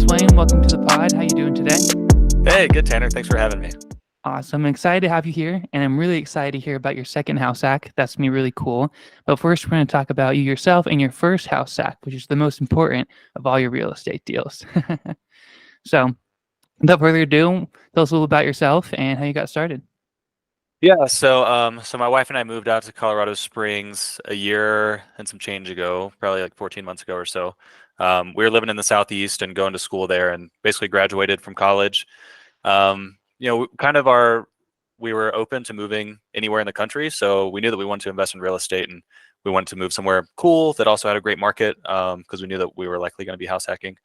McSwain. Welcome to the pod. How you doing today? Hey, good, Tanner. Thanks for having me. Awesome. I'm excited to have you here, and I'm really excited to hear about your second house hack. That's gonna be really cool. But first, we're going to talk about you yourself and your first house hack, which is the most important of all your real estate deals. So, without further ado, tell us a little about yourself and how you got started. So my wife and I moved out to Colorado Springs a year and some change ago, probably like 14 months ago or so. We were living in the Southeast and going to school there, and basically graduated from college. Kind of we were open to moving anywhere in the country, so we knew that we wanted to invest in real estate, and we wanted to move somewhere cool that also had a great market, because we knew that we were likely going to be house hacking.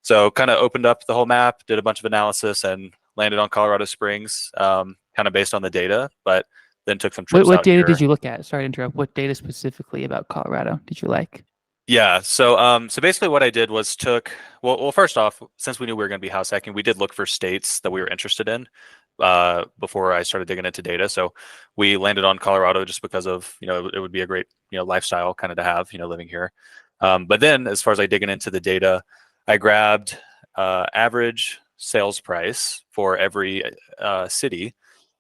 So kind of opened up the whole map, did a bunch of analysis, and landed on Colorado Springs, kind of based on the data, but then took some trips What out data did here. you look at? Sorry to interrupt. What data specifically about Colorado did you like? Yeah, so basically what I did was well, first off, since we knew we were going to be house hacking, we did look for states that we were interested in before I started digging into data. So we landed on Colorado just because of, it would be a great, lifestyle kind of to have, living here. But then as far as digging into the data, I grabbed average sales price for every city,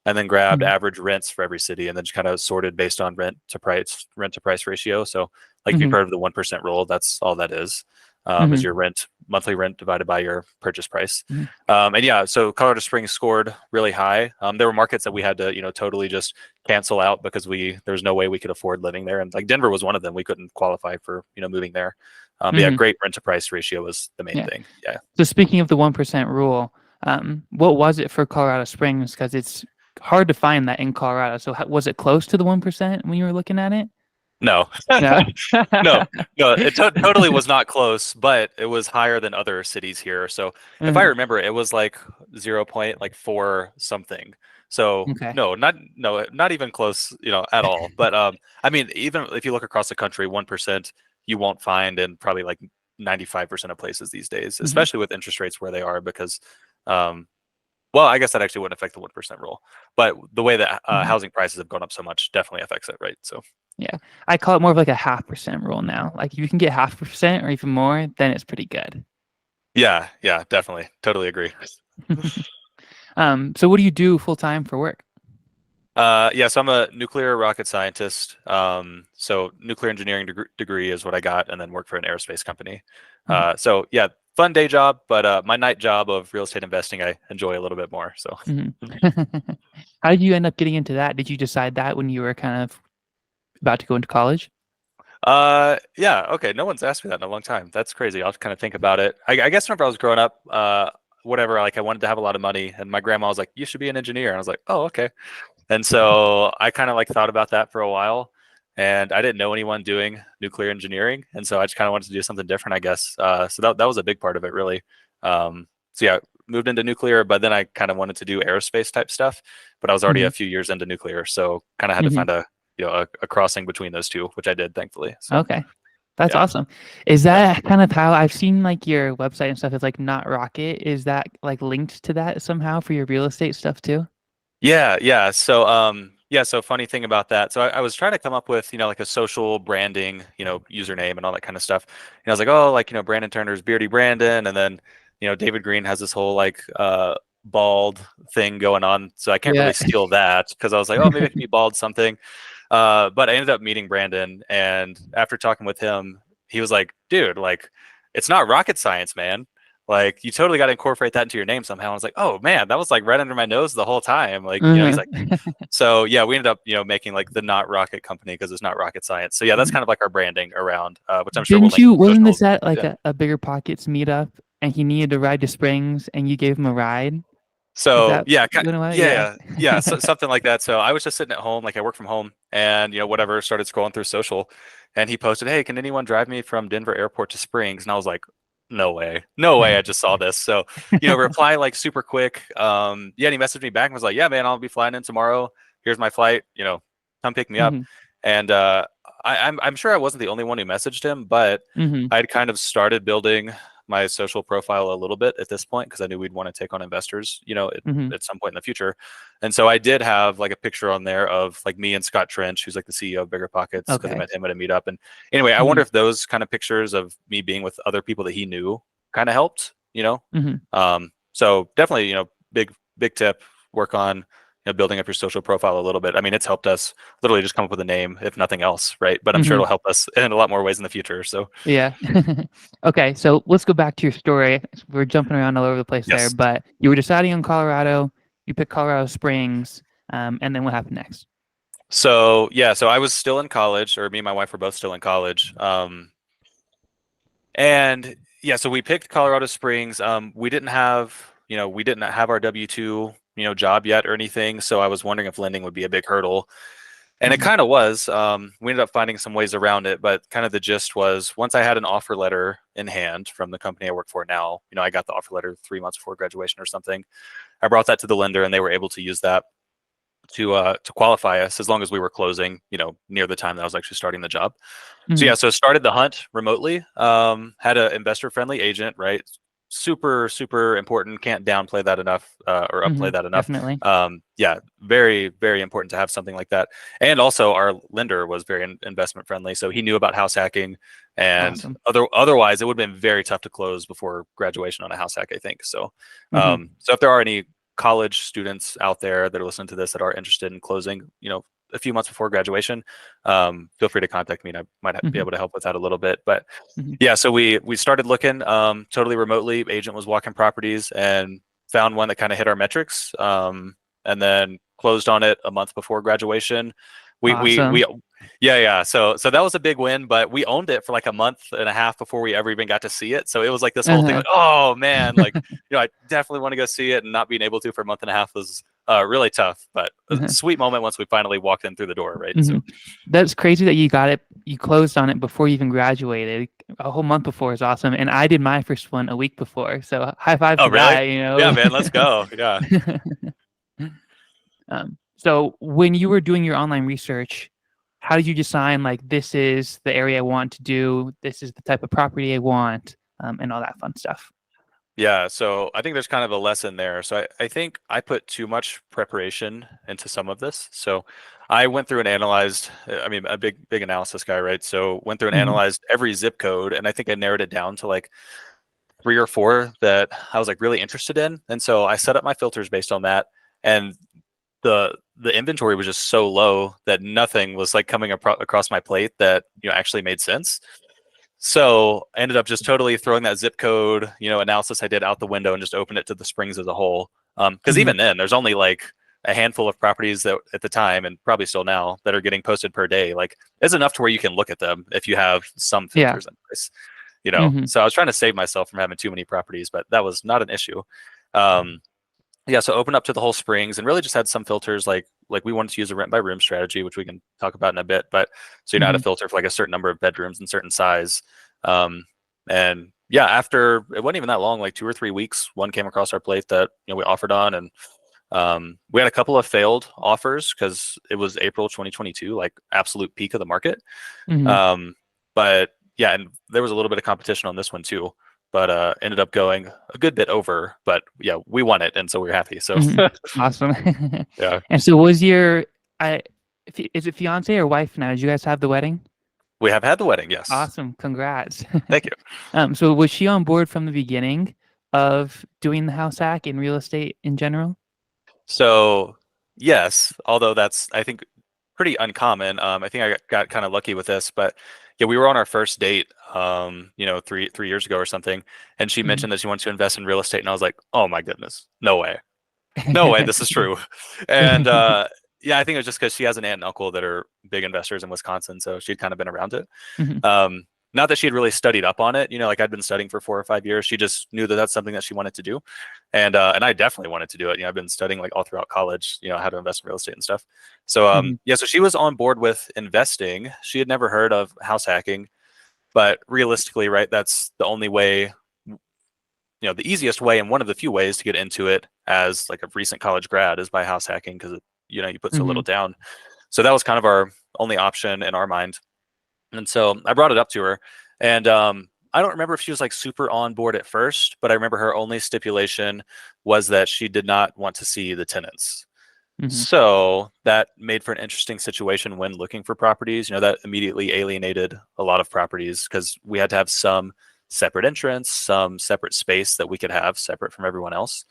and then grabbed Mhm. average rents for every city, and then just kind of sorted based on rent to price ratio. So like you've Mhm. heard of the 1% rule, that's all that is Mhm. your monthly rent divided by your purchase price. Mhm. And yeah, so Colorado Springs scored really high. There were markets that we had to, totally just cancel out because there's no way we could afford living there. And like Denver was one of them. We couldn't qualify for, moving there. But yeah, Mhm. great rent to price ratio was the main Yeah. thing. Yeah. So speaking of the 1% rule, what was it for Colorado Springs? Because it's hard to find that in Colorado. So was it close to the 1% when you were looking at it? No, No. no, no, it totally was not close, but it was higher than other cities here. So if I Mhm. remember, it was like 0.4 something. So Okay. not even close, at all. But I mean, even if you look across the country, 1% you won't find in probably like 95% of places these days, Mhm. especially with interest rates where they are, because um, well, I guess that actually wouldn't affect the 1% rule, but the way that Mhm. housing prices have gone up so much definitely affects it, right? So. Yeah. I call it more of like a 0.5% rule now. Like if you can get 0.5% or even more, then it's pretty good. Yeah, definitely. Totally agree. So what do you do full time for work? Yeah, so I'm a nuclear rocket scientist. So nuclear engineering degree is what I got, and then work for an aerospace company. Mhm. So yeah, fun day job, but my night job of real estate investing, I enjoy a little bit more. So, Mhm. How did you end up getting into that? Did you decide that when you were kind of about to go into college? yeah, okay. No one's asked me that in a long time. That's crazy. I'll kind of think about it. I guess whenever I was growing up, whatever, like I wanted to have a lot of money, and my grandma was like, "You should be an engineer," and I was like, "Oh, okay." And so I kind of like thought about that for a while, and I didn't know anyone doing nuclear engineering, and so I just kind of wanted to do something different, I guess. So that was a big part of it, really. So yeah, moved into nuclear, but then I kind of wanted to do aerospace type stuff, but I was already a Mhm. few years into nuclear, so kind of had to Mhm. find a crossing between those two, which I did, thankfully. So Okay. That's yeah, awesome. Is yeah. that kind of how I've seen like your website and stuff is like not Rocket? Is that like linked to that somehow for your real estate stuff too? Yeah. So funny thing about that. So I was trying to come up with, like a social branding, username and all that kind of stuff. And I was like, oh, like, Brandon Turner's Beardy Brandon. And then, David Green has this whole like bald thing going on. So I can't Yeah. really steal that, because I was like, oh, maybe I can be bald something. But I ended up meeting Brandon, and after talking with him, he was like, dude, like, it's not rocket science, man. Like, you totally got to incorporate that into your name somehow. I was like, oh man, that was like right under my nose the whole time. Like, he's Uh-huh. like, so yeah, we ended up, making like the Not Rocket Company, because it's not rocket science. So yeah, that's kind of like our branding around, which I'm sure we'll Didn't link you, in wasn't socials. this at like Yeah. a Bigger Pockets meetup and he needed to ride to Springs and you gave him a ride? Is So that yeah, what it was? Yeah. yeah, so, something like that. So I was just sitting at home, like I work from home, and whatever, started scrolling through social, and he posted, "Hey, can anyone drive me from Denver Airport to Springs?" And I was like, "No way, no way!" I just saw this. So reply like super quick. Yeah, and he messaged me back and was like, "Yeah, man, I'll be flying in tomorrow. Here's my flight. Come pick me up." Mhm. And I'm sure I wasn't the only one who messaged him, but Mhm. I'd kind of started building my social profile a little bit at this point, because I knew we'd want to take on investors, Mhm. at some point in the future. And so I did have like a picture on there of like me and Scott Trench, who's like the CEO of Bigger Pockets, because I Okay. met him at a meetup. And anyway, I wonder Mhm. if those kind of pictures of me being with other people that he knew kind of helped. Hmm. So definitely, big tip, work on, building up your social profile a little bit. I mean, it's helped us literally just come up with a name, if nothing else, right? But I'm sure Hmm. it'll help us in a lot more ways in the future. So Yeah. Okay, so let's go back to your story. We're jumping around all over the place there, yes. but you were deciding on Colorado. You picked Colorado Springs, and then what happened next? So yeah, so I was still in college, or me and my wife were both still in college. And yeah, so we picked Colorado Springs. We didn't have our W-2, job yet or anything. So I was wondering if lending would be a big hurdle. And it Hmm. kind of was. We ended up finding some ways around it, but kind of the gist was once I had an offer letter in hand from the company I work for now, I got the offer letter 3 months before graduation or something. I brought that to the lender and they were able to use that to qualify us as long as we were closing, near the time that I was actually starting the job. So Hmm. yeah, so started the hunt remotely. Had an investor friendly agent, right? Super, super important. Can't downplay that enough, or Hmm. upplay that enough. Definitely. Yeah, very, very important to have something like that. And also, our lender was very investment friendly, so he knew about house hacking. And Awesome. otherwise, it would have been very tough to close before graduation on a house hack, I think. So, Hmm. so if there are any college students out there that are listening to this that are interested in closing, a few months before graduation, feel free to contact me and I might be Hmm. able to help with that a little bit. But Hmm. yeah, so we started looking totally remotely. Agent was walking properties and found one that kind of hit our metrics, and then closed on it a month before graduation. We Awesome. yeah. So that was a big win, but we owned it for like a month and a half before we ever even got to see it. So it was like this whole thing, Uh-huh. like, oh man, like I definitely want to go see it, and not being able to for a month and a half was really tough, but a Uh-huh. sweet moment once we finally walked in through the door, right? Hmm. So That's crazy that you got it. You closed on it before you even graduated. A whole month before is awesome, and I did my first one a week before. So high five oh to really? that. You Yeah, know. man, let's go. Yeah. So when you were doing your online research, how did you decide like this is the area I want to do, this is the type of property I want, and all that fun stuff? Yeah, so I think there's kind of a lesson there. So I think I put too much preparation into some of this. So I went through and analyzed, I mean, a big analysis guy, right? So went through and Hmm. analyzed every zip code, and I think I narrowed it down to like three or four that I was like really interested in. And so I set up my filters based on that. And the inventory was just so low that nothing was like coming across my plate that actually made sense. So I ended up just totally throwing that zip code, analysis I did out the window and just opened it to the Springs as a whole. Because Hmm. even then, there's only like a handful of properties that at the time, and probably still now, that are getting posted per day. Like it's enough to where you can look at them if you have some Yeah. filters in place. Hmm. So I was trying to save myself from having too many properties, but that was not an issue. Um, yeah, so open up to the whole Springs and really just had some filters like we wanted to use a rent by room strategy, which we can talk about in a bit. But so how to Hmm. filter for like a certain number of bedrooms and certain size. Um, and yeah, after it wasn't even that long, like 2 or 3 weeks, one came across our plate that we offered on, and we had a couple of failed offers because it was April 2022, like absolute peak of the market. Hmm. Um, but yeah, and there was a little bit of competition on this one too, but ended up going a good bit over. But yeah, we won it, and so we were happy. So Hmm. Awesome. yeah, And so was your I is it fiance or wife now? Did you guys have the wedding? we have had the wedding. Yes, Awesome. Congrats. thank you. So was she on board from the beginning of doing the house hack in real estate in general? So yes, although that's I think pretty uncommon. I think I got kind of lucky with this, but yeah, we were on our first date, three years ago or something, and she Mhm. mentioned that she wanted to invest in real estate, and I was like, oh my goodness, no way. No way, this is true. And yeah, I think it was just because she has an aunt and uncle that are big investors in Wisconsin, so she'd kind of been around it. Mhm. Um, Not that she had really studied up on it, like I'd been studying for 4 or 5 years. She just knew that that's something that she wanted to do, and I definitely wanted to do it. I've been studying like all throughout college, how to invest in real estate and stuff. So Mhm. yeah, so she was on board with investing. She had never heard of house hacking, but realistically, right, that's the only way, the easiest way and one of the few ways to get into it as like a recent college grad is by house hacking because you put so little Mhm. down. So that was kind of our only option in our mind. And so I brought it up to her, and I don't remember if she was like super on board at first, but I remember her only stipulation was that she did not want to see the tenants. Mhm. So that made for an interesting situation when looking for properties. That immediately alienated a lot of properties because we had to have some separate entrance, some separate space that we could have separate from everyone else.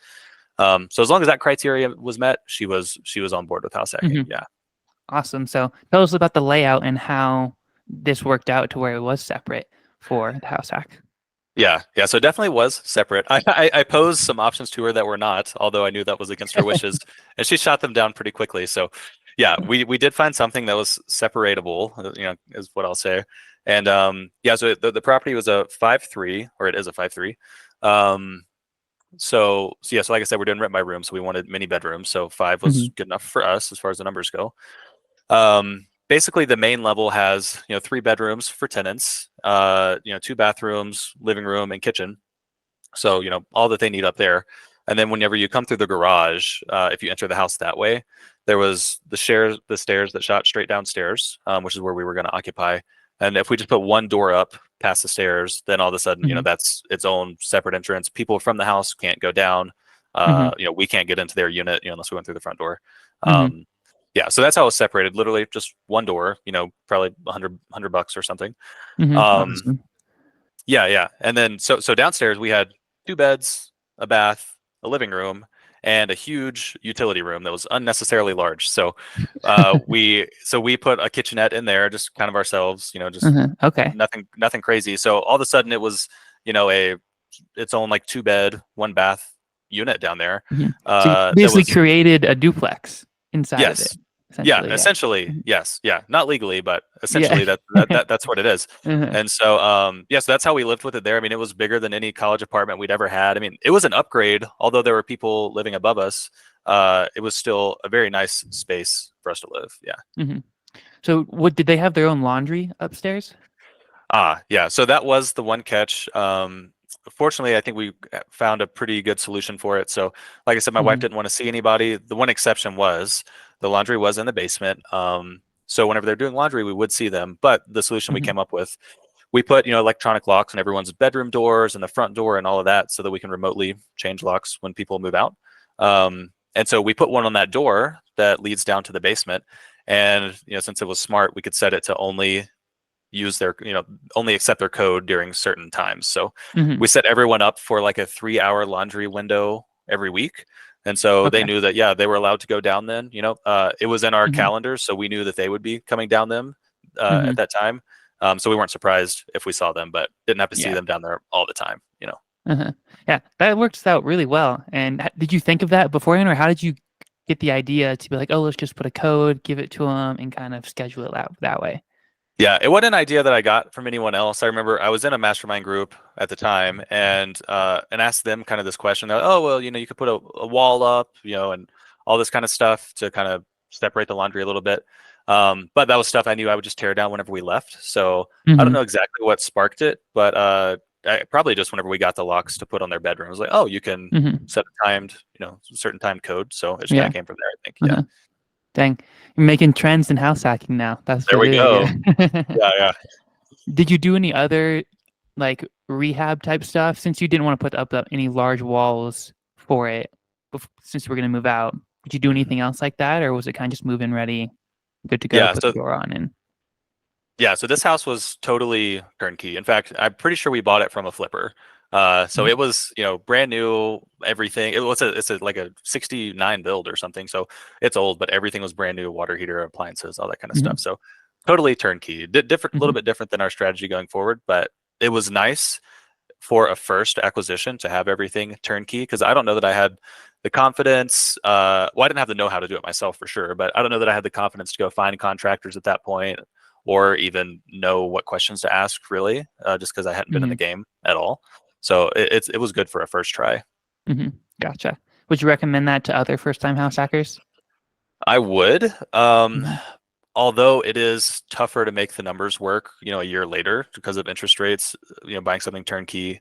So as long as that criteria was met, she was on board with house hacking. Hmm. Yeah. Awesome. So tell us about the layout and how this worked out to where it was separate for the house hack. Yeah, yeah. So it definitely was separate. I posed some options to her that were not, although I knew that was against her wishes, and she shot them down pretty quickly. So, yeah, we did find something that was separatable. Is what I'll say. And yeah, so the property was a 5-3, or it is a 5-3. Um, so yeah, so like I said, we're doing rent by room, so we wanted many bedrooms. So 5 was Hmm. good enough for us as far as the numbers go. Basically, the main level has 3 bedrooms for tenants, 2 bathrooms, living room, and kitchen. So all that they need up there. And then whenever you come through the garage, if you enter the house that way, there was the stairs that shot straight downstairs, which is where we were going to occupy. And if we just put one door up past the stairs, then all of a sudden, Hmm. that's its own separate entrance. People from the house can't go down. Hmm. We can't get into their unit, unless we went through the front door. Hmm. Um, yeah, so that's how it was separated. Literally just one door. Probably 100 bucks or something. Hmm. Um, Awesome. yeah, yeah. And then so downstairs we had 2 beds, a bath, a living room, and a huge utility room that was unnecessarily large. So we put a kitchenette in there, just kind of ourselves, just Okay. nothing crazy. So all of a sudden it was, a its own like 2 bed, 1 bath unit down there. Hmm. So you That basically was created a duplex inside of it, yes. Yeah, essentially. Yeah. essentially, Mhm. yes. Yeah, not legally, but Yeah. essentially that's what it is. Uh-huh. And so yeah, so that's how we lived with it there. I mean, it was bigger than any college apartment we'd ever had. I mean, it was an upgrade, although there were people living above us. It was still a very nice space for us to live. Yeah. Hmm. So what did they have their own laundry upstairs? Yeah. So that was the one catch. Fortunately, I think we found a pretty good solution for it. So, like I said, my wife Hmm. didn't want to see anybody. The one exception was the laundry was in the basement. So whenever they're doing laundry, we would see them. But the solution we Hmm. came up with, we put electronic locks on everyone's bedroom doors and the front door and all of that, so that we can remotely change locks when people move out. And so we put one on that door that leads down to the basement. And since it was smart, we could set it to only use their only accept their code during certain times. So Hmm. we set everyone up for like a 3-hour laundry window every week. And so they Okay. knew that, yeah, they were allowed to go down then. It was in our Hmm. calendar, so we knew that they would be coming down them Hmm. at that time. So we weren't surprised if we saw them, but didn't have to see Yeah. them down there all the time. Uh-huh. Yeah, that works out really well. And did you think of that beforehand, or how did you get the idea to be like, oh, let's just put a code, give it to them, and kind of schedule it out that way? Yeah, it wasn't an idea that I got from anyone else. I remember I was in a mastermind group at the time, and asked them kind of this question. They're like, oh, well, you could put a wall up, and all this kind of stuff to kind of separate the laundry a little bit. But that was stuff I knew I would just tear down whenever we left. So I don't Hmm. know exactly what sparked it, but probably just whenever we got the locks to put on their bedroom, it was like, oh, you can Hmm. set a timed, certain time code. So it just kind Yeah. of came from there, I think. Yeah. Uh-huh. Dang, you're making trends in house hacking now. That's There we really, really go. good. Yeah, yeah. Did you do any other like rehab type stuff since you didn't want to put up any large walls for it since you were going to move out? Did you do Mhm. anything else like that, or was it kind of just move in ready, good to go, Yeah. put the So door on, and Yeah, so this house was totally turnkey. In fact, I'm pretty sure we bought it from a flipper. So Mhm. it was, brand new, everything. It's like a 69 build or something. So it's old, but everything was brand new, water heater, appliances, all that kind of stuff. Mhm. So totally turnkey. Different, a little Mhm. bit different than our strategy going forward, but it was nice for a first acquisition to have everything turnkey, because I don't know that I had the confidence. Well, I didn't have the know-how to do it myself for sure, but I don't know that I had the confidence to go find contractors at that point, or even know what questions to ask, really, just because I hadn't been in the Mhm. game at all. So it was good for a first try. Mhm. Gotcha. Would you recommend that to other first-time house hackers? I would, Mhm. although it is tougher to make the numbers work, a year later because of interest rates. Buying something turnkey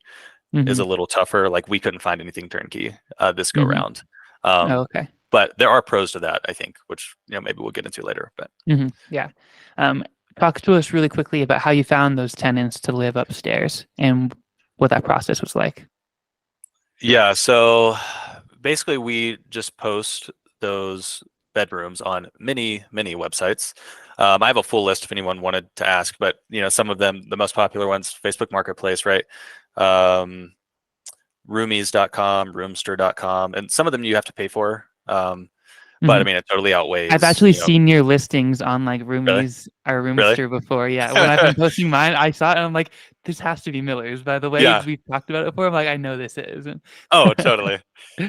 is a Mhm. little tougher. Like, we couldn't find anything turnkey this go Mhm. round. Oh, Um, okay. but there are pros to that, I think, which maybe we'll get into later. But Yeah. Um, Talk to us really quickly about how you found those tenants to live upstairs and what that process was like. yeah, so basically we just post those. bedrooms on many, many websites. I have a full list if anyone wanted to ask, but some of them, the most popular ones, Facebook Marketplace, right? Um, Roomies.com, Roomster.com, and some of them you have to pay for. But I Hmm. mean, it totally I've outweighs, actually seen your listings on like really, Roomies or really. Roomster before. Yeah, when I've been posting mine, I saw it and I'm like, this has to be Miller's. By the way, Yeah. we've talked about it before. I'm like, I know this is. Oh, totally.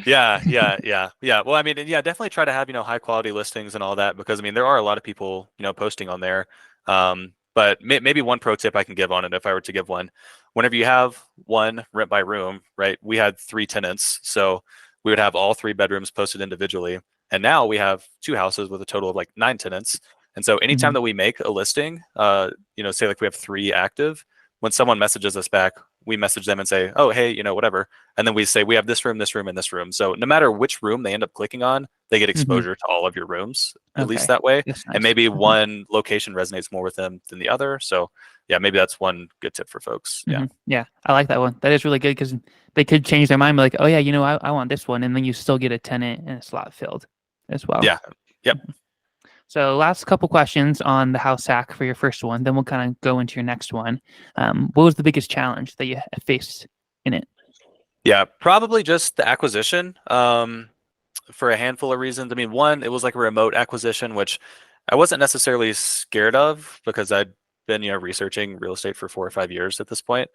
Yeah. Well, I mean, yeah, definitely try to have, high quality listings and all that because I mean, there are a lot of people, posting on there. But maybe one pro tip I can give on it if I were to give one, whenever you have one rent by room, right? We had 3 tenants, so we would have all 3 bedrooms posted individually. And now we have 2 houses with a total of like 9 tenants. And so anytime Hmm. that we make a listing, say like we have 3 active, when someone messages us back, we message them and say, oh, hey, whatever. And then we say, we have this room, and this room. So no matter which room they end up clicking on, they get Hmm. exposure to all of your rooms, at least Okay, that way. that's And nice. maybe Hmm. one location resonates more with them than the other. So yeah, maybe that's one good tip for folks. Yeah. Hmm. Yeah, I like that one. That is really good because they could change their mind, be like, oh yeah, I want this one, and then you still get a tenant and a slot filled as well. Yeah. Yep. So last couple questions on the house hack for your first one, then we'll kind of go into your next one. What was the biggest challenge that you faced in it? Yeah. Probably just the acquisition. For a handful of reasons. I mean, one, it was like a remote acquisition, which I wasn't necessarily scared of because I'd been, researching real estate for 4 or 5 years at this point,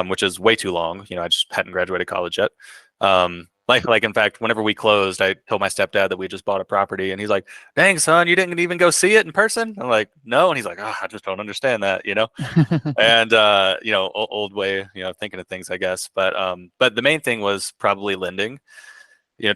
which is way too long. I just hadn't graduated college yet. Like in fact, whenever we closed, I told my stepdad that we just bought a property, and he's like, "Dang, son, you didn't even go see it in person?" I'm like, "No," and he's like, "Oh, I just don't understand that." And old way, of thinking of things, I guess. But the main thing was probably lending,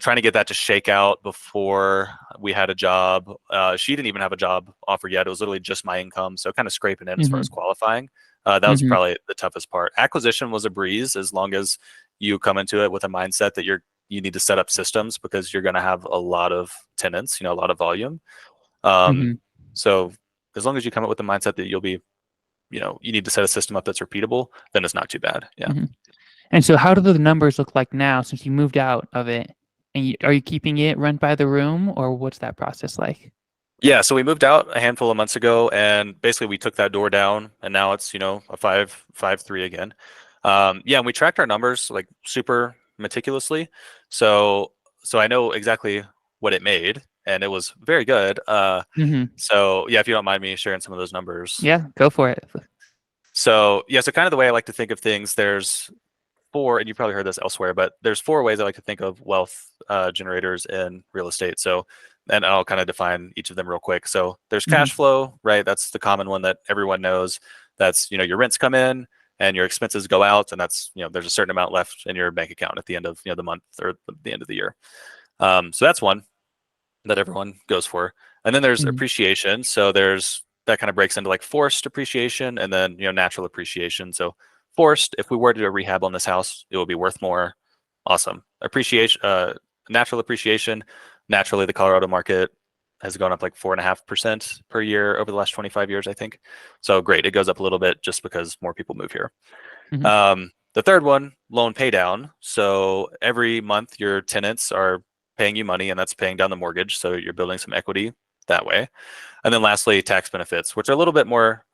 trying to get that to shake out before we had a job. She didn't even have a job offer yet. It was literally just my income. So kind of scraping in as far Hmm. as qualifying. That was Hmm. probably the toughest part. Acquisition was a breeze as long as you come into it with a mindset that you need to set up systems because you're going to have a lot of tenants, a lot of volume. Um, Hmm. so as long as you come up with the mindset that you'll be, you need to set a system up that's repeatable, then it's not too bad. Yeah. Hmm. And so, how do the numbers look like now since you moved out of it? And are you keeping it rent by the room, or what's that process like? Yeah, so we moved out a handful of months ago, and basically we took that door down, and now it's a 5.53 again. Yeah, and we tracked our numbers like super meticulously, so I know exactly what it made, and it was very good. Hmm. So yeah, if you don't mind me sharing some of those numbers. Yeah, go for it. So yeah, so kind of the way I like to think of things, there's four, and you probably heard this elsewhere, but there's 4 ways I like to think of wealth generators in real estate. So, and I'll kind of define each of them real quick. So there's Hmm. cash flow, right? That's the common one that everyone knows. That's, your rents come in and your expenses go out, and that's, there's a certain amount left in your bank account at the end of, the month or the end of the year. So that's one that everyone goes for. And then there's Hmm. appreciation. So there's that kind of breaks into like forced appreciation and then natural appreciation. So forced, if we were to do a rehab on this house, it would be worth more. Awesome. Appreciation, natural appreciation. Naturally, the Colorado market has gone up like 4.5% per year over the last 25 years, I think. So great, it goes up a little bit just because more people move here. Hmm. The third one, loan pay down. So every month your tenants are paying you money, and that's paying down the mortgage. So you're building some equity that way. And then lastly, tax benefits, which are a little bit more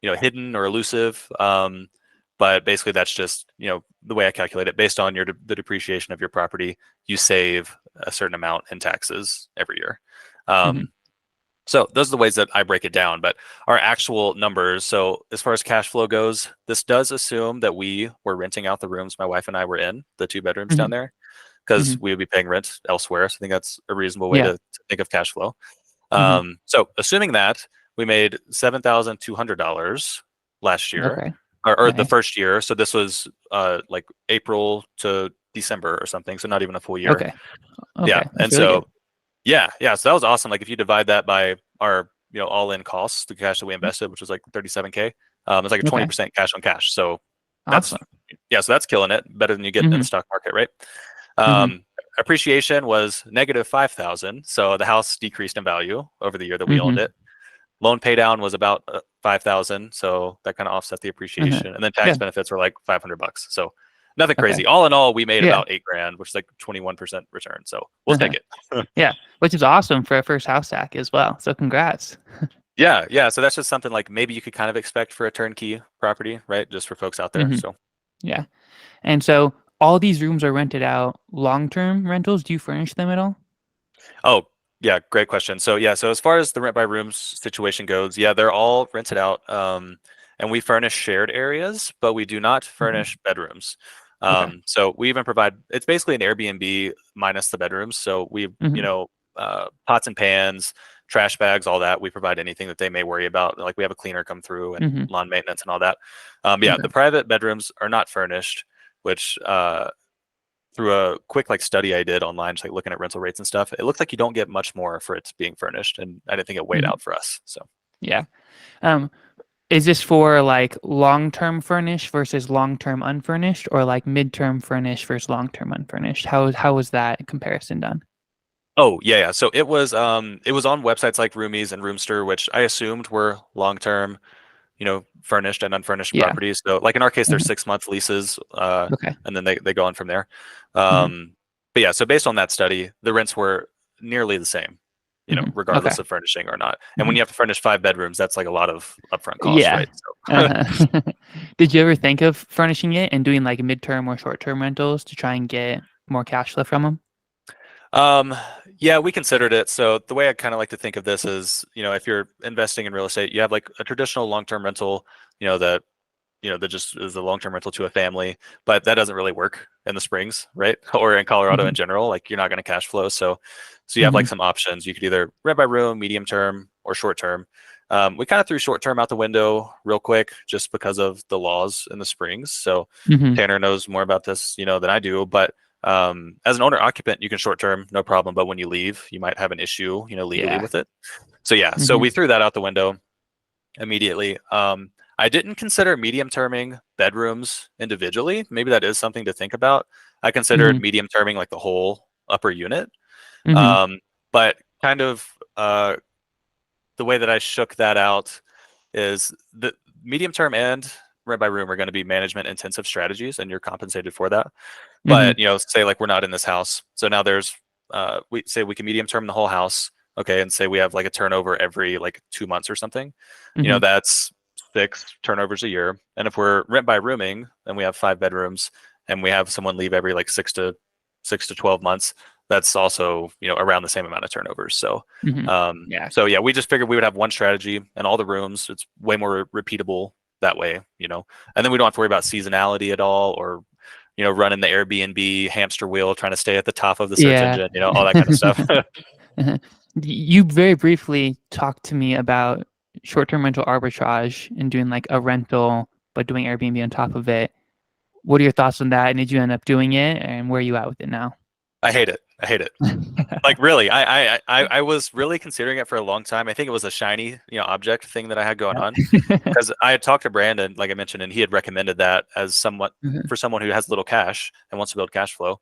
hidden or elusive. But basically that's just, the way I calculate it based on the depreciation of your property, you save a certain amount in taxes every year. Hmm. Um, so those are the ways that I break it down, but our actual numbers. So as far as cash flow goes, this does assume that we were renting out the rooms my wife and I were in, the 2 bedrooms Hmm. down there, Hmm. because we would be paying rent elsewhere. So I think that's a reasonable way Yeah. to think of cash flow. Hmm. So assuming that we made $7,200 last year, Okay. or the Okay. first year. So this was like April to December or something. So not even a full year. Okay. Yeah. Okay. That's And really good. so yeah. So that was awesome. Like if you divide that by our, all-in costs, the cash that we invested, which was like 37K, it's like a Okay. 20% cash on cash. So that's, Awesome. yeah, so that's killing it. Better than you get in the Hmm. stock market, right? Hmm. Um, Appreciation was negative 5,000. So the house decreased in value over the year that we owned Hmm. it. Loan pay down was about 5,000. So that kind of offset the Uh-huh. appreciation. And then tax Yeah. benefits were like $500. So Nothing Okay. crazy. All in all, we made Yeah. about 8 grand, which is like 21% return. So we'll take it. Yeah, which is awesome for a first house hack as well. So congrats. Yeah, yeah. So that's just something like maybe you could kind of expect for a turnkey property, right? Just for folks out there. Hmm. So, Yeah. And so all these rooms are rented out long-term rentals. Do you furnish them at all? oh, yeah, great question. So, yeah, so as far as the rent by rooms situation goes, yeah, they're all rented out. And we furnish shared areas, but we do not Hmm. furnish bedrooms. Okay. So we even provide, it's basically an Airbnb minus the bedrooms. So we, Hmm. pots and pans, trash bags, all that. We provide anything that they may worry about. Like we have a cleaner come through and Hmm. lawn maintenance and all that. Yeah, Okay. the private bedrooms are not furnished, which through a quick like study I did online, just like looking at rental rates and stuff, it looked like you don't get much more for it being furnished, and I didn't think it weighed Hmm. out for us. So, Yeah. Um, is this for like long-term furnished versus long-term unfurnished, or like mid-term furnished versus long-term unfurnished? How was that comparison done? oh yeah, yeah. So it was on websites like Roomies and Roomster, which I assumed were long term, furnished and unfurnished Yeah. properties. So like in our case, there's Mhm. 6 month leases, Okay. and then they go on from there. Hmm. But yeah, so based on that study, the rents were nearly the same, Hmm. Okay. regardless of furnishing or not. And when Hmm. you have to furnish 5 bedrooms, that's like a lot of upfront cost, Yeah. right? So Uh-huh. Did you ever think of furnishing it and doing like midterm or short-term rentals to try and get more cash flow from them? Um, yeah, we considered it. So the way I kind of like to think of this is, if you're investing in real estate, you have like a traditional long-term rental, that that just is a long-term rental to a family, but that doesn't really work in the Springs, right? Or in Colorado in Hmm. general. Like you're not going to cash flow. So you have Hmm. like some options. You could either rent by room, medium term, or short term. We kind of threw short term out the window real quick just because of the laws in the Springs. So Hmm. Tanner knows more about this, than I do. But as an owner occupant, you can short term, no problem. But when you leave, you might have an issue, legally Yeah. with it. So yeah, so Hmm. we threw that out the window immediately. I didn't consider medium terming bedrooms individually. Maybe that is something to think about. I considered Hmm. medium terming like the whole upper unit. Hmm. Um, but kind of the way that I shook that out is the medium term and rent by room are going to be management intensive strategies, and you're compensated for that. Hmm. But say like we're not in this house, so now there's we say we can medium term the whole house, okay, and say we have like a turnover every like 2 months or something. Hmm. That's 6 turnovers a year. And if we're rent by rooming and we have 5 bedrooms and we have someone leave every like 6 to 12 months, that's also around the same amount of turnovers. So Hmm. Yeah. so yeah, we just figured we would have one strategy in all the rooms. It's way more repeatable that way, and then we don't have to worry about seasonality at all, or running the Airbnb hamster wheel, trying to stay at the top of the search Yeah. engine, all that kind of stuff. Uh-huh. You very briefly talked to me about short-term rental arbitrage and doing like a rental, but doing Airbnb on top of it. What are your thoughts on that? And did you end up doing it? And where are you at with it now? I hate it. I hate it. Like really, I was really considering it for a long time. I think it was a shiny, object thing that I had going on, Yeah. because I had talked to Brandon, like I mentioned, and he had recommended that as somewhat Mhm. for someone who has little cash and wants to build cash flow.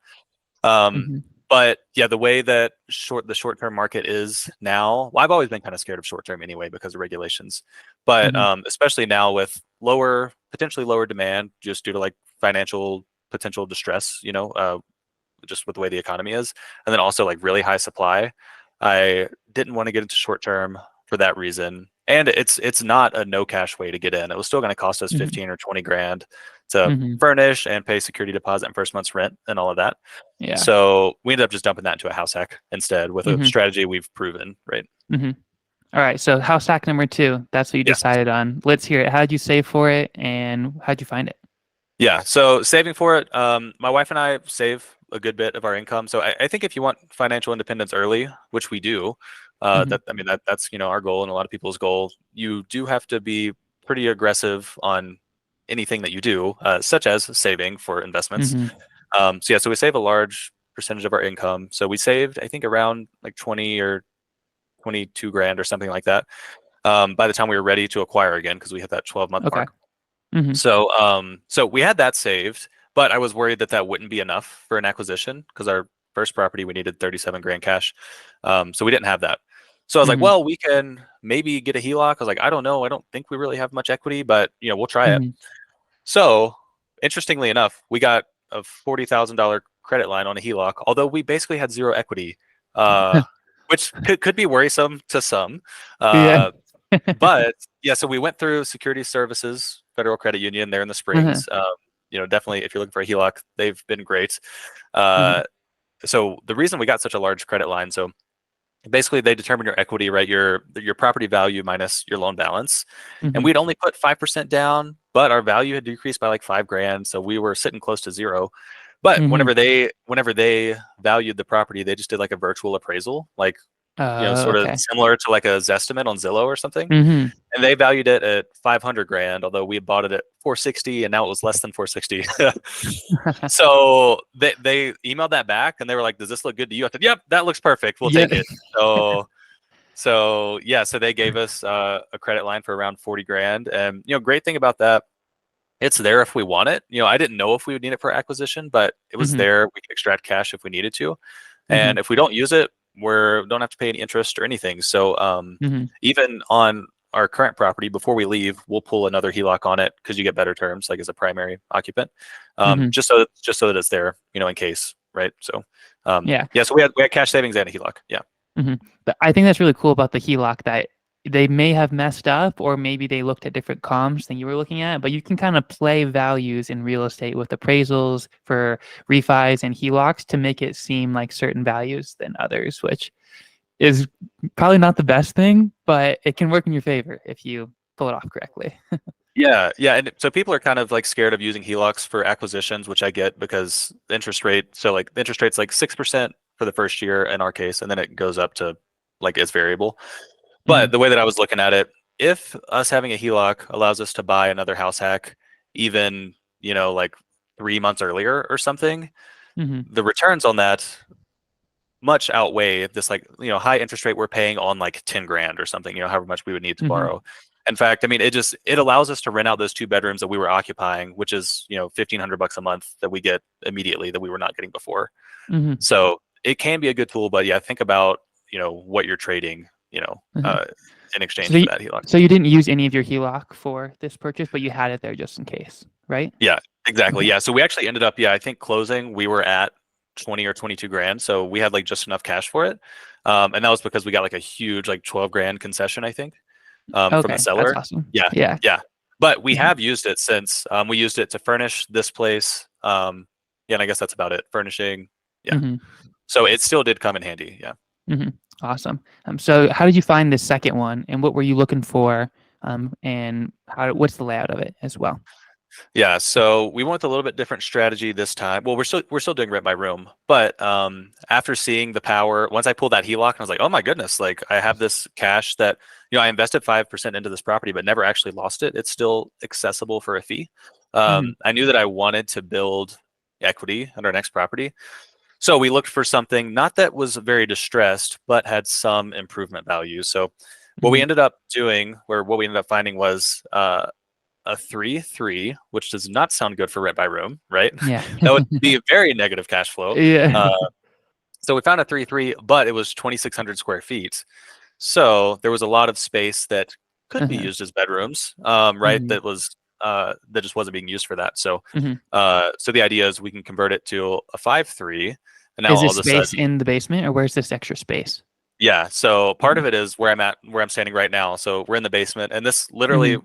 Um, Mhm. but yeah, the way that the short term market is now, well, I've always been kind of scared of short term anyway because of regulations. But Mhm. especially now with potentially lower demand, just due to like financial potential distress, just with the way the economy is, and then also like really high supply. I didn't want to get into short term for that reason. And it's not a no cash way to get in. It was still going to cost us Mhm. 15 or 20 grand to Mhm. furnish and pay security deposit and first month's rent and all of that. Yeah. So we ended up just dumping that into a house hack instead with a Mhm. strategy we've proven, right? Mhm. All right. So house hack number two. That's what you Yes. decided on. Let's hear it. How'd you save for it, and how'd you find it? Yeah. So saving for it, my wife and I save a good bit of our income. So I think if you want financial independence early, which we do, Mhm. that's our goal and a lot of people's goal. You do have to be pretty aggressive on anything that you do, such as saving for investments. Mhm. So yeah, so we save a large percentage of our income. So we saved, I think, around like 20 or 22 grand or something like that. By the time we were ready to acquire again, because we hit that 12-month Okay. mark. Mhm. So we had that saved, but I was worried that that wouldn't be enough for an acquisition because our first property we needed 37 grand cash. So we didn't have that. So I was like, Mhm. well, we can maybe get a HELOC. I was like, I don't know. I don't think we really have much equity, but we'll try it. Mhm. So interestingly enough, we got a $40,000 credit line on a HELOC, although we basically had zero equity, uh, which could be worrisome to some. Yeah. Uh, but yeah, so we went through Security Services Federal Credit Union there in the Uh-huh. Springs. Definitely if you're looking for a HELOC, they've been great. Mhm. So the reason we got such a large credit line, so basically they determine your equity, right? Your property value minus your loan balance. And Mhm. we'd only put 5% down, but our value had decreased by like 5 grand. So we were sitting close to zero. But Mhm. whenever they valued the property, they just did like a virtual appraisal, like sort of Okay. similar to like a Zestimate on Zillow or something. Mhm. And they valued it at 500 grand, although we bought it at 460 and now it was less than 460. So they emailed that back and they were like, "Does this look good to you?" I said, "Yep, that looks perfect. We'll Yeah. take it." So yeah, so they gave us a credit line for around 40 grand. And great thing about that, it's there if we want it. I didn't know if we would need it for acquisition, but it was Mhm. there. We could extract cash if we needed to. Mhm. And if we don't use it, we don't have to pay any interest or anything. So Mhm. even on our current property, before we leave, we'll pull another HELOC on it because you get better terms, like as a primary occupant, Mhm. just so that it's there, in case, right? So Yeah. yeah, so we had cash savings and a HELOC. Yeah. Mhm. But I think that's really cool about the HELOC that they may have messed up, or maybe they looked at different comps than you were looking at, but you can kind of play values in real estate with appraisals for refis and HELOCs to make it seem like certain values than others, which is probably not the best thing, but it can work in your favor if you pull it off correctly. Yeah, yeah, and so people are kind of like scared of using HELOCs for acquisitions, which I get because the interest rate. So like the interest rate's like 6% for the first year in our case, and then it goes up to like it's variable. But Mhm. the way that I was looking at it, if us having a HELOC allows us to buy another house hack, even like 3 months earlier or something, Mhm. the returns on that much outweigh this like high interest rate we're paying on like 10 grand or something, however much we would need to Mhm. borrow. In fact, I mean, it allows us to rent out those 2 bedrooms that we were occupying, which is 1,500 bucks a month that we get immediately that we were not getting before. Mhm. So it can be a good tool, but yeah, think about what you're trading, Mhm. in So exchange for you, that HELOC. so you didn't use any of your HELOC for this purchase, but you had it there just in case, right? Yeah, exactly. Okay. Yeah. So we actually ended up, yeah, I think closing, we were at 20 or 22 grand. So we had like just enough cash for it. And that was because we got like a huge, like 12 grand concession, I think, from the Okay, that's seller. awesome. Yeah. Yeah. Yeah. But we Mhm. have used it since we used it to furnish this place. Yeah. And I guess that's about it. Furnishing. Yeah. Mhm. So it still did come in handy. Yeah. Mhm. Awesome. So how did you find the second one, and what were you looking for? And what's the layout of it as well? Yeah, so we went with a little bit different strategy this time. Well, we're still doing rent by room, but after seeing the power, once I pulled that HELOC, I was like, oh my goodness, like I have this cash that I invested 5% into this property, but never actually lost it. It's still accessible for a fee. Mhm. I knew that I wanted to build equity on our next property, so we looked for something not that was very distressed, but had some improvement value. So what we Mhm. ended up doing, or what we ended up finding was a 3-3, which does not sound good for rent by room, right? Yeah. That would be a very negative cash flow. Yeah. Uh, so we found a 3-3, but it was 2,600 square feet. So there was a lot of space that could be Uh-huh. used as bedrooms, right? Mhm. That just wasn't being used for that. So, Mhm. so the idea is we can convert it to a 5-3, and now Is all this of a sudden, space in the basement, or where's this extra space? yeah. So part Mhm. of it is where I'm standing right now. So we're in the basement, and this literally Mhm.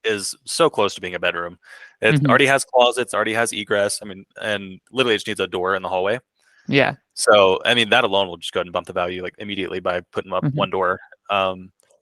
is so close to being a bedroom. It Mhm. already has closets, already has egress. I mean, and literally it just needs a door in the hallway. Yeah. So I mean, that alone will just go ahead and bump the value like immediately by putting up Mhm. one door.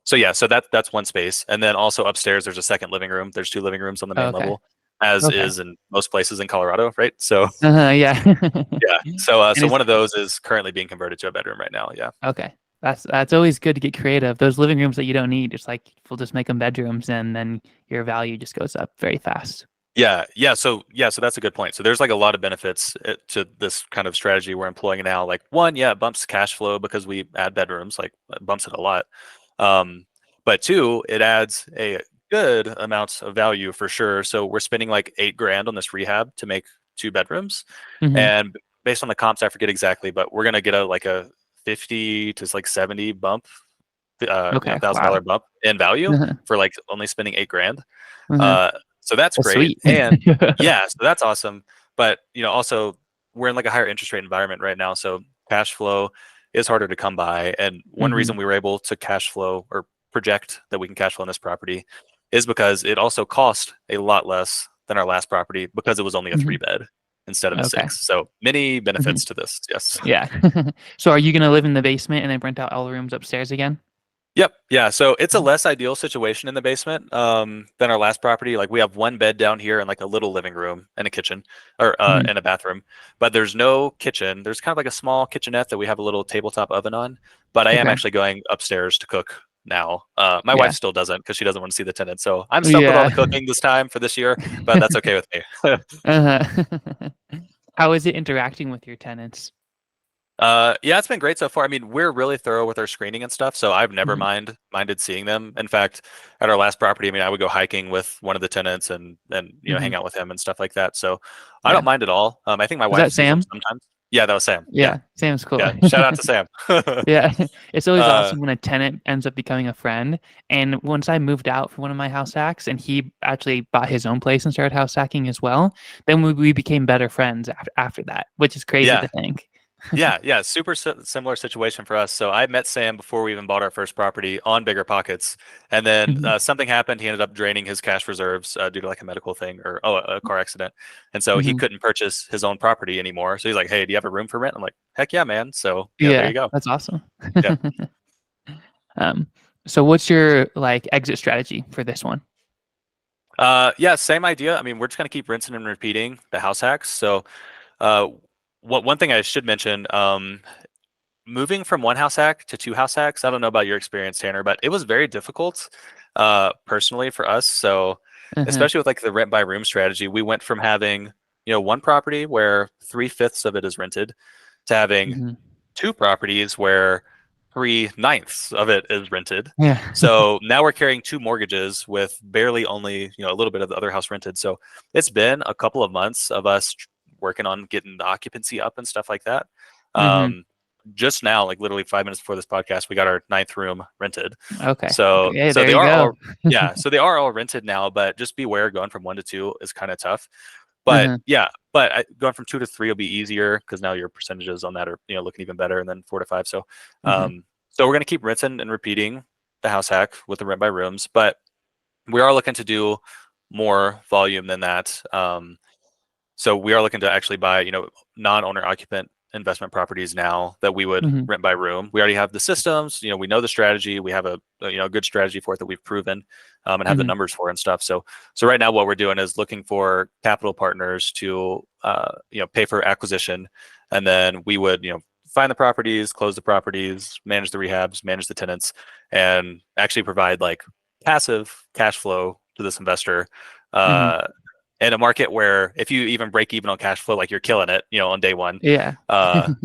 So yeah, so that's one space, and then also upstairs there's a second living room. There's two living rooms on the main Okay. level, as Okay. is in most places in Colorado, right? So Uh-huh, yeah. yeah, so And so is one of those is currently being converted to a bedroom right now. Yeah. okay. That's always good to get creative. Those living rooms that you don't need, it's like we'll just make them bedrooms, and then your value just goes up very fast. So that's a good point. So there's like a lot of benefits to this kind of strategy we're employing now. Like one, yeah, it bumps cash flow because we add bedrooms, like it bumps it a lot. Um, but two, it adds a good amount of value for sure. So we're spending like 8 grand on this rehab to make 2 bedrooms, Mhm. and based on the comps, I forget exactly, but we're gonna get a 50 to like 70 bump, Okay. $1,000 Wow. bump in value Uh-huh. for like only spending 8 grand. Uh-huh. Uh, so that's Well, great. sweet. And yeah, so that's awesome. but also we're in like a higher interest rate environment right now, so cash flow is harder to come by. And one Hmm. reason we were able to cash flow or project that we can cash flow in this property is because it also cost a lot less than our last property because it was only a Hmm. 3 bed instead of a Okay. 6. So many Hmm. benefits to this. Yes. Yeah. So are you gonna live in the basement and then rent out all the rooms upstairs again? Yep. Yeah. So it's a Mhm. less ideal situation in the basement than our last property. Like we have one bed down here and like a little living room and a kitchen or Mhm. and a bathroom, but there's no kitchen. There's kind of like a small kitchenette that we have a little tabletop oven on. But I am Okay. actually going upstairs to cook now. My wife Yeah. still doesn't because she doesn't want to see the tenants. So I'm stuck with all Yeah. the cooking this time for this year, but that's okay with me. Uh-huh. How is it interacting with your tenants? Yeah, it's been great so far. I mean, we're really thorough with our screening and stuff, so I've never Mhm. minded seeing them. In fact, at our last property, I mean, I would go hiking with one of the tenants and Mhm. hang out with him and stuff like that. So I don't Yeah. mind at all. I think my Was wife that sees them Sam? sometimes. Yeah, that was Sam. Yeah, Yeah, Sam's cool. yeah. Shout out to Sam. Yeah, it's always uh, awesome when a tenant ends up becoming a friend. And once I moved out for one of my house hacks, and he actually bought his own place and started house hacking as well, then we became better friends after that, which is crazy yeah, to think. yeah. Super similar situation for us. So I met Sam before we even bought our first property on Bigger Pockets, and then Mhm. something happened. He ended up draining his cash reserves due to like a medical thing or a car accident, and so he Mhm. couldn't purchase his own property anymore. So he's like, "Hey, do you have a room for rent?" I'm like, "Heck yeah, man!" So there Yeah, you go. that's awesome. Yeah, Um, so what's your like exit strategy for this one? yeah, same idea. I mean, we're just gonna keep rinsing and repeating the house hacks. So uh, one thing I should mention. Moving from one house hack to two house hacks, I don't know about your experience, Tanner, but it was very difficult personally for us. So, Uh-huh. especially with like the rent by room strategy, we went from having, one property where 3/5 of it is rented to having Mhm. two properties where 3/9 of it is rented. Yeah. So now we're carrying two mortgages with barely only, a little bit of the other house rented. So it's been a couple of months of us working on getting the occupancy up and stuff like that. Mhm. Um, just now, like literally 5 minutes before this podcast, we got our ninth room rented. Okay. So Yeah, so there they you are go. all yeah, so they are all rented now, but just beware going from one to two is kind of tough. But Uh-huh. yeah, going from two to three will be easier because now your percentages on that are looking even better, and then four to five. So Mhm. so we're gonna keep rinsing and repeating the house hack with the rent by rooms, but we are looking to do more volume than that. So we are looking to actually buy, non-owner occupant investment properties now that we would Mhm. rent by room. We already have the systems, we know the strategy. We have a good strategy for it that we've proven and have the Mhm. numbers for and stuff. So right now what we're doing is looking for capital partners to pay for acquisition, and then we would find the properties, close the properties, manage the rehabs, manage the tenants, and actually provide like passive cash flow to this investor. Mhm. Uh, in a market where if you even break even on cash flow, like you're killing it, on day one. Yeah.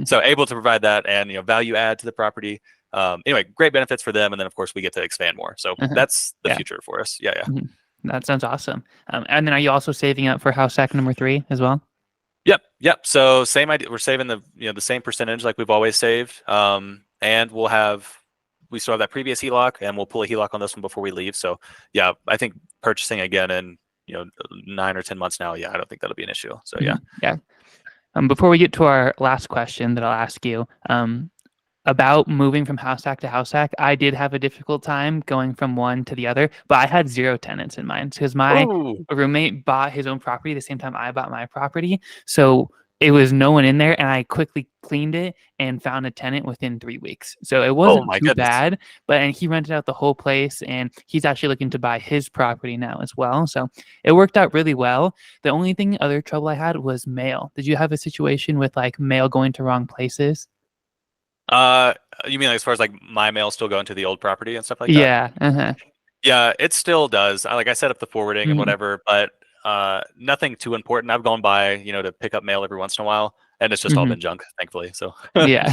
So able to provide that and value add to the property. Anyway, great benefits for them, and then of course we get to expand more. So Uh-huh. that's the Yeah. future for us. Yeah, yeah. Mhm. That sounds awesome. And then are you also saving up for house hack number 3 as well? Yep, yep. So same idea. We're saving the same percentage like we've always saved, and we still have that previous HELOC, and we'll pull a HELOC on this one before we leave. So yeah, I think purchasing again in 9 or 10 months now. Yeah, I don't think that'll be an issue. So yeah. Mhm. Yeah. Before we get to our last question that I'll ask you, about moving from house hack to house hack, I did have a difficult time going from one to the other, but I had 0 tenants in mind because my Ooh. roommate bought his own property the same time I bought my property. So it was no one in there, and I quickly cleaned it and found a tenant within 3 weeks. So it Oh wasn't my too goodness. bad, and he rented out the whole place, and he's actually looking to buy his property now as well. So it worked out really well. The only other trouble I had was mail. Did you have a situation with like mail going to wrong places? Uh, you mean like, as far as like my mail still going to the old property and stuff like that? Yeah. Uh-huh. Yeah, it still does. I set up the forwarding and Mhm. whatever, but nothing too important. I've gone by, to pick up mail every once in a while, and it's just all Mhm. been junk, thankfully. So, Yeah.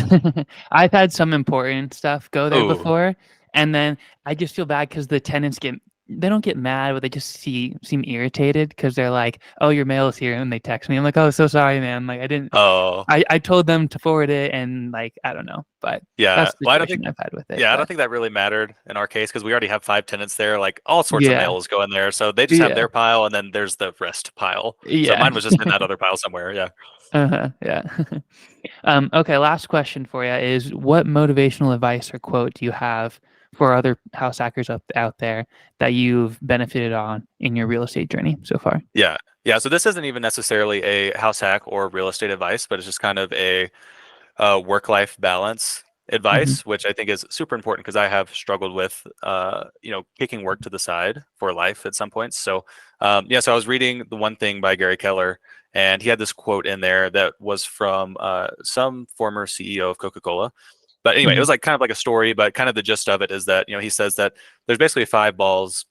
I've had some important stuff go there oh, before, and then I just feel bad because the tenants get they don't get mad, but they just seem irritated because they're like, "Oh, your mail is here," and they text me. I'm like, "Oh, so sorry, man. Like, I didn't. Oh, I told them to forward it, and like, I don't know." But yeah. that's the Well, I don't think situation I've had with it. yeah, I don't But think that really mattered in our case because we already have 5 tenants there. Like all sorts of yeah, mail is going there, so they just have yeah, their pile, and then there's the rest pile. So yeah, mine was just in that other pile somewhere. Yeah. yeah. Okay, last question for you is what motivational advice or quote do you have for other house hackers out there that you've benefited on in your real estate journey so far? Yeah. Yeah. So this isn't even necessarily a house hack or real estate advice, but it's just kind of a work-life balance Hmm. advice, which I think is super important because I have struggled with, kicking work to the side for life at some points. So, yeah, so I was reading the One Thing by Gary Keller, and he had this quote in there that was from some former CEO of Coca-Cola. But anyway, it Hmm. was like kind of like a story, but kind of the gist of it is that, he says that there's basically five balls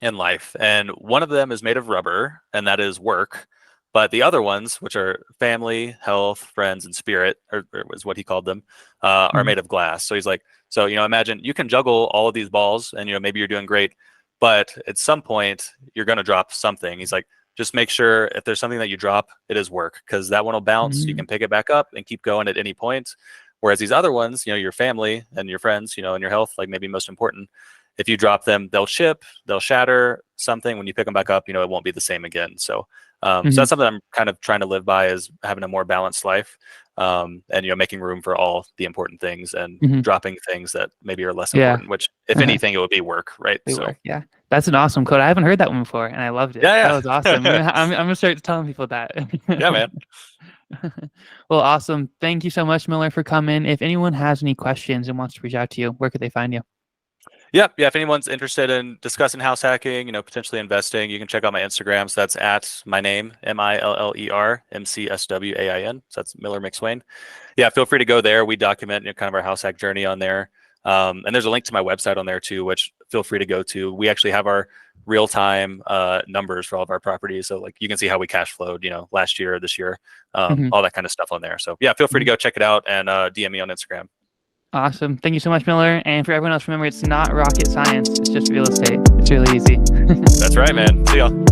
in life. And one of them is made of rubber, and that is work. But the other ones, which are family, health, friends, and spirit, or was what he called them, are Hmm. made of glass. So he's like, so imagine you can juggle all of these balls, and maybe you're doing great, but at some point you're going to drop something. He's like, just make sure if there's something that you drop, it is work because that one will bounce. You Hmm. can pick it back up and keep going at any point. Whereas these other ones, your family and your friends, and your health, like maybe most important, if you drop them, they'll chip, they'll shatter something. When you pick them back up, it won't be the same again. So, so Hmm. that's something I'm kind of trying to live by is having a more balanced life, and making room for all the important things and Hmm. dropping things that maybe are less Yeah. important. Which, if Uh-huh. anything, it would be work, right? They So, work. Yeah. That's an awesome quote. I haven't heard that one before, and I loved it. That yeah, was awesome. yeah, I'm gonna start telling people that. yeah, man. Well, awesome. Thank you so much, Miller, for coming. If anyone has any questions and wants to reach out to you, where could they find you? Yeah, yeah. If anyone's interested in discussing house hacking, potentially investing, you can check out my Instagram. So that's at my name, MillerMCSWAIN. So that's Miller McSwain. Yeah, feel free to go there. We document kind of our house hack journey on there. And there's a link to my website on there too, which feel free to go to. We actually have our real time numbers for all of our properties. So like you can see how we cash flowed, last year, this year, Hmm. all that kind of stuff on there. So yeah, feel free to Hmm. go check it out and DM me on Instagram. Awesome. Thank you so much, Miller. And for everyone else, remember it's not rocket science. It's just real estate. It's really easy. That's right, man. See ya.